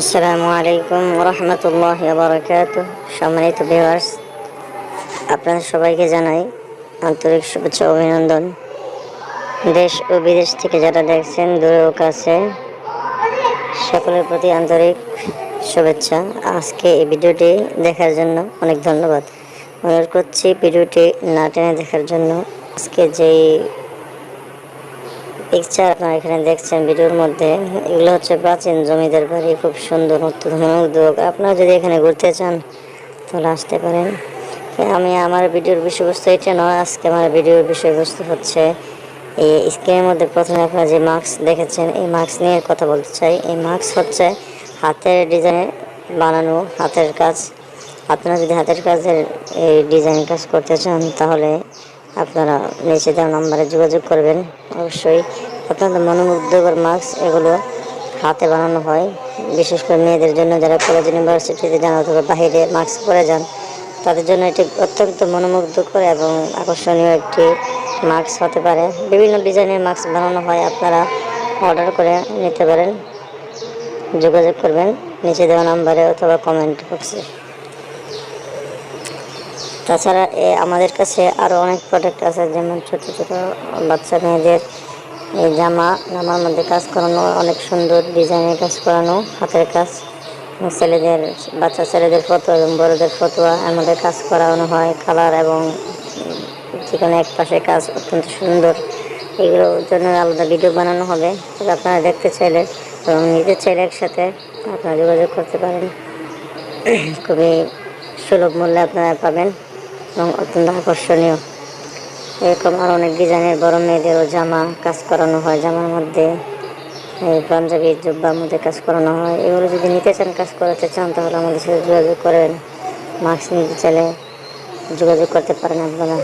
আসসালামু আলাইকুম রহমতুল্লাহি ওয়া বারাকাতুহু। সম্মানিত ভিউয়ার্স, আপনাদের সবাইকে জানাই আন্তরিক শুভেচ্ছা ও অভিনন্দন। দেশ ও বিদেশ থেকে যারা দেখছেন দূরে ও কাছে, সকলের প্রতি আন্তরিক শুভেচ্ছা। আজকে এই ভিডিওটি দেখার জন্য অনেক ধন্যবাদ। অনুরোধ করছি ভিডিওটি না টেনে দেখার জন্য। আজকে যেই পিকচার আপনারা এখানে দেখছেন ভিডিওর মধ্যে, এগুলো হচ্ছে প্রাচীন জমিদার বাড়ি। খুব সুন্দর উদ্যোগ। আপনারা যদি এখানে ঘুরতে চান তাহলে আসতে পারেন। আমার ভিডিওর বিষয়বস্তু এটা নয়। আজকে আমার ভিডিওর বিষয়বস্তু হচ্ছে এই স্ক্রিনের মধ্যে প্রথমে আপনারা যে মাস্ক দেখেছেন, এই মাস্ক নিয়ে কথা বলতে চাই। এই মাস্ক হচ্ছে হাতের ডিজাইনে বানানো হাতের কাজ। আপনারা যদি হাতের কাজের এই ডিজাইন কাজ করতে চান তাহলে আপনারা নিচে দেওয়া নম্বরে যোগাযোগ করবেন। অবশ্যই আপনাদের মনোমুগ্ধকর মাস্ক এগুলো হাতে বানানো হয়, বিশেষ করে মেয়েদের জন্য যারা কলেজ ইউনিভার্সিটিতে যান অথবা বাহিরে মাস্ক পরে যান, তাদের জন্য এটি অত্যন্ত মনোমুগ্ধকর এবং আকর্ষণীয় একটি মাস্ক হতে পারে। বিভিন্ন ডিজাইনের মাস্ক বানানো হয়, আপনারা অর্ডার করে নিতে পারেন। যোগাযোগ করবেন নিচে দেওয়া নাম্বারে অথবা কমেন্ট বক্সে। তাছাড়া আমাদের কাছে আরও অনেক প্রোডাক্ট আছে, যেমন ছোটো ছোটো বাচ্চা মেয়েদের এই জামার মধ্যে কাজ করানো, অনেক সুন্দর ডিজাইনের কাজ করানো হাতের কাজ। বাচ্চা ছেলেদের ফতোয়া এবং বড়দের ফতোয়া এর মধ্যে কাজ করানো হয়। কালার এবং যেখানে এক পাশে কাজ অত্যন্ত সুন্দর। এগুলোর জন্য আলাদা ভিডিও বানানো হবে, তবে আপনারা দেখতে চাইলে এবং নিতে চাইলে একসাথে আপনারা যোগাযোগ করতে পারেন। খুবই সুলভ মূল্যে আপনারা পাবেন এবং অত্যন্ত আকর্ষণীয়। এরকম আরও অনেক ডিজাইনের বড় মেয়েদেরও জামা কাজ করানো হয়, জামার মধ্যে পাঞ্জাবি জুব্বার মধ্যে কাজ করানো হয়। এগুলো যদি নিতে চান, কাজ করাতে চান, তাহলে আমাদের সাথে যোগাযোগ করেন। মাস্ক নিতে চাইলে যোগাযোগ করতে পারেন আপনারা।